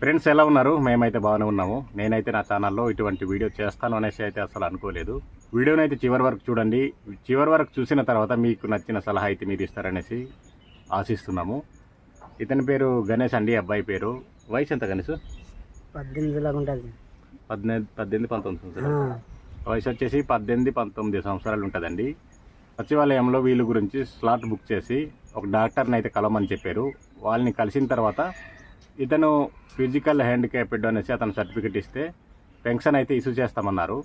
Friends ఎలా ఉన్నారు? మేమైతే బాగానే ఉన్నాము. నేనైతే నా ఛానల్లో ఇటువంటి వీడియో చేస్తాను అనేసి అయితే అసలు అనుకోలేదు. వీడియోని అయితే చివరి వరకు చూడండి. చివరి వరకు చూసిన తర్వాత మీకు నచ్చిన సలహా అయితే మీరు ఇస్తారనేసి ఆశిస్తున్నాము. ఇతని పేరు గణేష్ అండి, అబ్బాయి పేరు. వయసు ఎంత గణేష్? 18 ఉంటుంది. 19 సంవత్సరాలు. వయసు వచ్చేసి 19 సంవత్సరాలు ఉంటుందండి. సచివాలయంలో వీళ్ళ గురించి స్లాట్ బుక్ చేసి ఒక డాక్టర్ని అయితే కలవమని చెప్పారు. వాళ్ళని కలిసిన తర్వాత ఇతను ఫిజికల్ హ్యాండిక్యాప్డ్ అనేసి అతను సర్టిఫికెట్ ఇస్తే పెన్షన్ అయితే ఇష్యూ చేస్తామన్నారు.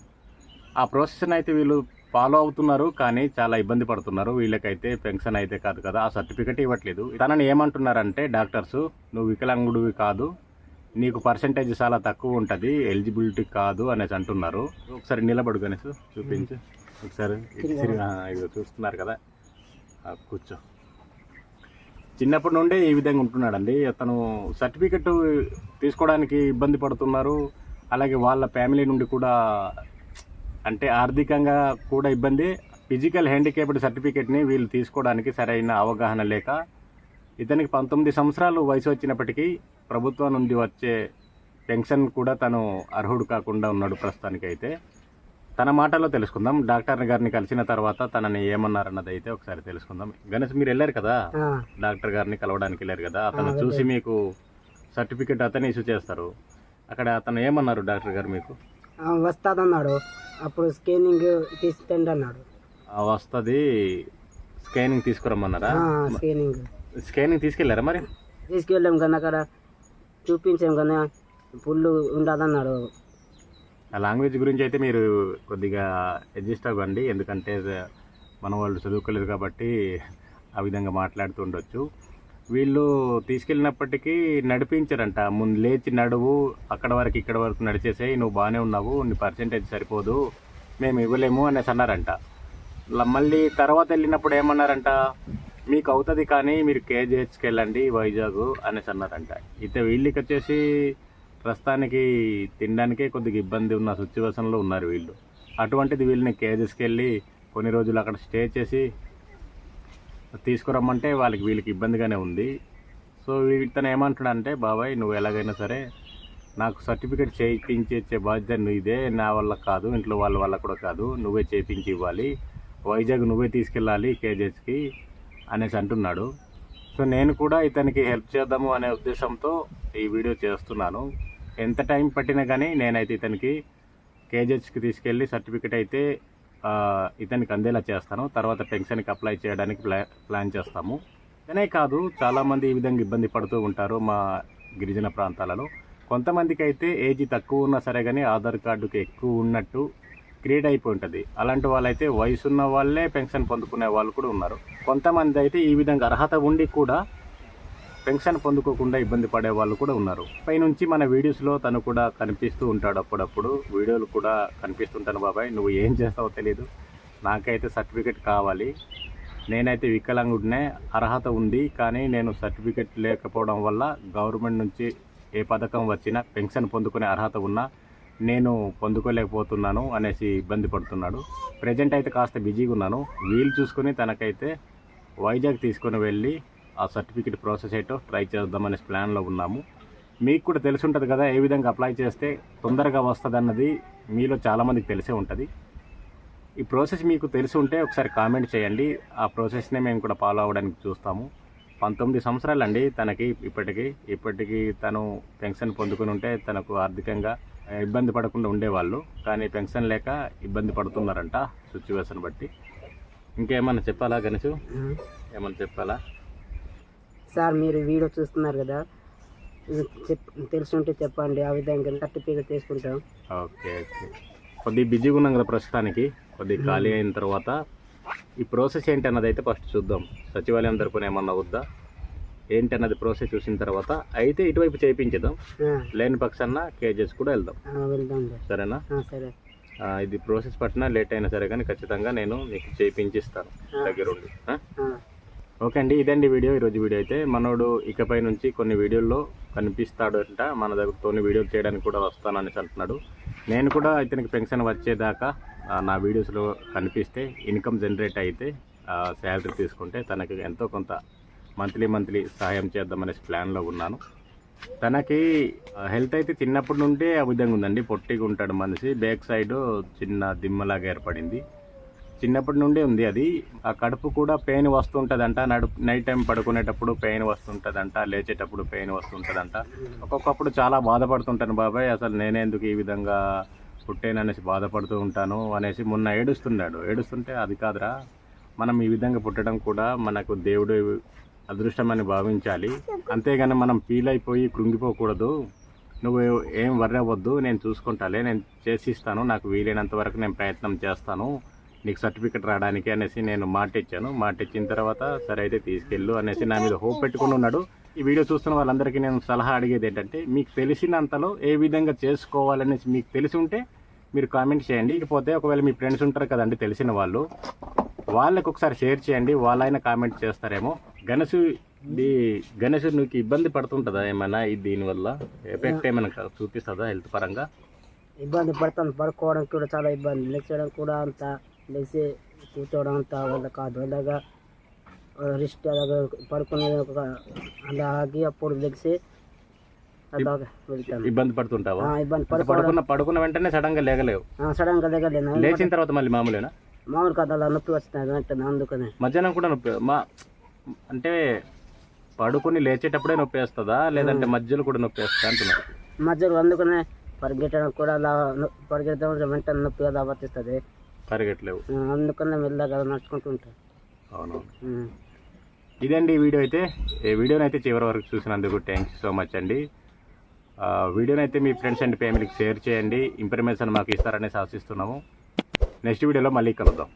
ఆ ప్రాసెస్ని అయితే వీళ్ళు ఫాలో అవుతున్నారు, కానీ చాలా ఇబ్బంది పడుతున్నారు. వీళ్ళకైతే పెన్షన్ అయితే కాదు కదా, ఆ సర్టిఫికెట్ ఇవ్వట్లేదు. తనని ఏమంటున్నారంటే డాక్టర్స్, నువ్వు వికలాంగుడివి కాదు, నీకు పర్సంటేజ్ చాలా తక్కువ ఉంటుంది, ఎలిజిబిలిటీ కాదు అనేసి అంటున్నారు. ఒకసారి నిలబడు గణేష్, చూపించు ఒకసారి. ఇది చూస్తున్నారు కదా, కూర్చో. చిన్నప్పటి నుండే ఈ విధంగా ఉంటున్నాడండి. అతను సర్టిఫికెట్ తీసుకోవడానికి ఇబ్బంది పడుతున్నారు. అలాగే వాళ్ళ ఫ్యామిలీ నుండి కూడా అంటే ఆర్థికంగా కూడా ఇబ్బంది. ఫిజికల్ హ్యాండిక్యాప్డ్ సర్టిఫికెట్ని వీళ్ళు తీసుకోవడానికి సరైన అవగాహన లేక ఇతనికి 19 సంవత్సరాలు వయసు వచ్చినప్పటికీ ప్రభుత్వం నుండి వచ్చే పెన్షన్ కూడా తను అర్హుడు కాకుండా ఉన్నాడు ప్రస్తుతానికైతే. తన మాటల్లో తెలుసుకుందాం. డాక్టర్ గారిని కలిసిన తర్వాత తనని ఏమన్నారన్నది అయితే ఒకసారి తెలుసుకుందాం. గణేష్, మీరు వెళ్ళారు కదా డాక్టర్ గారిని కలవడానికి, వెళ్ళారు కదా, అతను చూసి మీకు సర్టిఫికెట్ అతను ఇష్యూ చేస్తారు. అక్కడ అతను ఏమన్నారు డాక్టర్ గారు మీకు? వస్తుందన్నాడు. అప్పుడు స్కానింగ్ తీసుకుంటా అన్నాడు. వస్తుంది, స్కానింగ్ తీసుకురమ్మన్నారా? స్కానింగ్ తీసుకెళ్లారా? మరి తీసుకెళ్ళాం కానీ అక్కడ చూపించాం కానీ పుల్లు ఉండదన్నాడు. ఆ లాంగ్వేజ్ గురించి అయితే మీరు కొద్దిగా అడ్జస్ట్ అవ్వండి, ఎందుకంటే మన వాళ్ళు చదువుకోలేదు కాబట్టి ఆ విధంగా మాట్లాడుతూ ఉండొచ్చు. వీళ్ళు తీసుకెళ్ళినప్పటికీ నడిపించారంట. ముందు లేచి నడువు, అక్కడ వరకు ఇక్కడ వరకు నడిచేసాయి, నువ్వు బాగానే ఉన్నావు, నీ పర్సెంటేజ్ సరిపోదు, మేము ఇవ్వలేము అనేసి అన్నారంట. మళ్ళీ తర్వాత వెళ్ళినప్పుడు ఏమన్నారంట, మీకు అవుతుంది కానీ మీరు కేజీహెచ్కి వెళ్ళండి వైజాగ్ అనేసి అన్నారంట. అయితే వీళ్ళకి వచ్చేసి ప్రస్తుతానికి తినడానికే కొద్దిగా ఇబ్బంది ఉన్న సిచ్యువేషన్లో ఉన్నారు వీళ్ళు. అటువంటిది వీళ్ళని కేజెస్కి వెళ్ళి కొన్ని రోజులు అక్కడ స్టే చేసి తీసుకురమ్మంటే వీళ్ళకి ఇబ్బందిగానే ఉంది. సో ఇతను ఏమంటున్నాడంటే, బాబాయ్ నువ్వు ఎలాగైనా సరే నాకు సర్టిఫికేట్ చేయించే బాధ్యత నీదే, నా వల్ల కాదు, ఇంట్లో వాళ్ళ వల్ల కూడా కాదు, నువ్వే చేయించి ఇవ్వాలి, వైజాగ్ నువ్వే తీసుకెళ్ళాలి కేజెస్కి అనేసి అంటున్నాడు. సో నేను కూడా ఇతనికి హెల్ప్ చేద్దాము అనే ఉద్దేశంతో ఈ వీడియో చేస్తున్నాను. ఎంత టైం పట్టినా కానీ నేనైతే ఇతనికి కేజెస్కి తీసుకెళ్ళి సర్టిఫికెట్ అయితే ఇతనికి అందేలా చేస్తాను. తర్వాత పెన్షన్కి అప్లై చేయడానికి ప్లాన్ చేస్తాము. ఇదనే కాదు, చాలామంది ఈ విధంగా ఇబ్బంది పడుతూ ఉంటారు మా గిరిజన ప్రాంతాలలో. కొంతమందికి అయితే ఏజ్ తక్కువ ఉన్నా సరే కానీ ఆధార్ కార్డుకి ఎక్కువ ఉన్నట్టు క్రియేట్ అయిపోయి ఉంటుంది. అలాంటి వాళ్ళైతే వయసున్న వాళ్ళే పెన్షన్ పొందుకునే వాళ్ళు కూడా ఉన్నారు. కొంతమంది అయితే ఈ విధంగా అర్హత ఉండి కూడా పెన్షన్ పొందుకోకుండా ఇబ్బంది పడే వాళ్ళు కూడా ఉన్నారు. పైనుంచి మన వీడియోస్లో తను కూడా కనిపిస్తూ ఉంటాడు, అప్పుడప్పుడు వీడియోలు కూడా కనిపిస్తుంటాను. బాబాయ్ నువ్వు ఏం చేస్తావో తెలియదు, నాకైతే సర్టిఫికెట్ కావాలి, నేనైతే వికలాంగుడినే, అర్హత ఉంది కానీ నేను సర్టిఫికెట్ లేకపోవడం వల్ల గవర్నమెంట్ నుంచి ఏ పథకం వచ్చినా పెన్షన్ పొందుకునే అర్హత ఉన్నా నేను పొందుకోలేకపోతున్నాను అనేసి ఇబ్బంది పడుతున్నాడు. ప్రజెంట్ అయితే కాస్త బిజీగా ఉన్నాను. వీలు చూసుకొని తనకైతే వైజాగ్ తీసుకొని వెళ్ళి ఆ సర్టిఫికెట్ ప్రాసెస్ ఏంటో ట్రై చేద్దామనే ప్లాన్లో ఉన్నాము. మీకు కూడా తెలిసి ఉంటుంది కదా ఏ విధంగా అప్లై చేస్తే తొందరగా వస్తుంది అన్నది మీలో చాలామందికి తెలిసే ఉంటుంది. ఈ ప్రాసెస్ మీకు తెలిసి ఉంటే ఒకసారి కామెంట్ చేయండి, ఆ ప్రాసెస్నే మేము కూడా ఫాలో అవ్వడానికి చూస్తాము. 19 సంవత్సరాలు అండి తనకి. ఇప్పటికీ తను పెన్షన్ పొందుకుని ఉంటే తనకు ఆర్థికంగా ఇబ్బంది పడకుండా ఉండేవాళ్ళు, కానీ పెన్షన్ లేక ఇబ్బంది పడుతున్నారంట సిచ్యువేషన్ బట్టి. ఇంకేమన్నా చెప్పాలా గణేష్? ఏమన్నా చెప్పాలా? సార్ మీరు వీడియో చూస్తున్నారు కదా, తెలుసుంటే చెప్పండి, ఆ విధంగా సర్టిఫికేట్ తీసుకుంటాం. ఓకే, కొద్దిగా బిజీగా ఉన్నాం కదా ప్రస్తుతానికి, కొద్దిగా ఖాళీ అయిన తర్వాత ఈ ప్రాసెస్ ఏంటి అన్నది అయితే ఫస్ట్ చూద్దాం. సచివాలయం తరపున ఏమన్నా వద్దా ఏంటి అన్నది ప్రాసెస్ చూసిన తర్వాత అయితే ఇటువైపు చేయించేద్దాం, లేని పక్షాన కేజెస్ కూడా వెళ్దాం. సరేనా? సరే. ఇది ప్రాసెస్ పట్టినా లేట్ అయినా సరే కానీ ఖచ్చితంగా నేను మీకు చేయించిస్తాను దగ్గరుండి. ఓకే అండి, ఇదండి వీడియో. ఈరోజు వీడియో అయితే మనోడు ఇకపై నుంచి కొన్ని వీడియోల్లో కనిపిస్తాడు అంట, మన దగ్గరతోని వీడియోలు చేయడానికి కూడా వస్తాను అనేసి అంటున్నాడు. నేను కూడా ఇతనికి పెన్షన్ వచ్చేదాకా నా వీడియోస్లో కనిపిస్తే ఇన్కమ్ జనరేట్ అయితే శాలరీ తీసుకుంటే తనకి ఎంతో కొంత మంత్లీ సహాయం చేద్దామనే ప్లాన్లో ఉన్నాను. తనకి హెల్త్ అయితే చిన్నప్పటి నుండే ఆ విధంగా ఉందండి. పొట్టిగా ఉంటాడు మనిషి, బ్యాక్ సైడ్ చిన్న దిమ్మలాగా ఏర్పడింది. చిన్నప్పటి నుండే ఉంది అది. ఆ కడుపు కూడా పెయిన్ వస్తుంటుందంట, నైట్ టైం పడుకునేటప్పుడు పెయిన్ వస్తుంటుందంట, లేచేటప్పుడు పెయిన్ వస్తుంటుందంట. ఒక్కొక్కప్పుడు చాలా బాధపడుతుంటాను, బాబాయ్ అసలు నేనేందుకు ఈ విధంగా పుట్టేననేసి బాధపడుతూ ఉంటాను అనేసి మొన్న ఏడుస్తుంటే అది కాదురా, మనం ఈ విధంగా పుట్టడం కూడా మనకు దేవుడు అదృష్టమని భావించాలి. అంతేగాని మనం ఫీల్ అయిపోయి కృంగిపోకూడదు. నువ్వు ఏం వర్రీ అవ్వద్దు, నేను చూసుకుంటాలే, నేను చేసిస్తాను, నాకు వీలైనంత వరకు నేను ప్రయత్నం చేస్తాను నీకు సర్టిఫికెట్ రావడానికి అనేసి నేను మాట ఇచ్చిన తర్వాత సరే అయితే తీసుకెళ్ళు అనేసి నా మీద హోప్ పెట్టుకుని ఉన్నాడు. ఈ వీడియో చూస్తున్న వాళ్ళందరికీ నేను సలహా అడిగేది ఏంటంటే, మీకు తెలిసినంతలో ఏ విధంగా చేసుకోవాలనేసి మీకు తెలిసి ఉంటే మీరు కామెంట్ చేయండి. ఇకపోతే ఒకవేళ మీ ఫ్రెండ్స్ ఉంటారు కదండి తెలిసిన వాళ్ళు, వాళ్ళకి ఒకసారి షేర్ చేయండి, వాళ్ళైనా కామెంట్ చేస్తారేమో. గణేష్ నీకు ఇబ్బంది పడుతుంటుందా ఏమైనా దీనివల్ల ఎఫెక్ట్ ఏమైనా చూపిస్తుందా హెల్త్ పరంగా? ఇబ్బంది పడతాను, పడుకోవడానికి కూడా చాలా ఇబ్బంది, లేచడం కూడా అంత, లేచి కూర్చోవడం అంత వల్ల కాదు. అలాగా రిస్ట్ అలాగా పడుకునే అలాగే అప్పుడు లెగ్సి అలాగా వెళ్తాను. ఇబ్బంది పడుతుంటావా? ఇబ్బంది పడుకున్న వెంటనే సడన్ గా లేగలేవు? సడన్ గా లేగలేను. లేచిన తర్వాత మళ్ళీ మామూలేనా? మామూలు కాదు, అలా నొప్పి వస్తున్నాయి వెంటనే, అందుకనే. మధ్యాహ్నం కూడా నొప్పి అంటే పడుకుని లేచేటప్పుడే నొప్పి వేస్తుందా, లేదంటే మధ్యలో కూడా నొప్పి వేస్తుందా అంటున్నారు? మధ్యలో, అందుకనే పరిగెట్టడం కూడా అలా పరిగెత్తడం వెంటనే నొప్పి కదా వర్తిస్తుంది, పరిగెట్టలేవు, అందుకనే మెల్లగా నడుచుకుంటూ ఉంటాను. అవునవును. ఇదండి ఈ వీడియో అయితే. ఈ వీడియోని అయితే చివరి వరకు చూసినందుకు థ్యాంక్స్ సో మచ్ అండి. వీడియోని అయితే మీ ఫ్రెండ్స్ అండ్ ఫ్యామిలీకి షేర్ చేయండి, ఇన్ఫర్మేషన్ మాకు ఇస్తారనేసి ఆశిస్తున్నాము. నెక్స్ట్ వీడియోలో మళ్ళీ కలుద్దాం.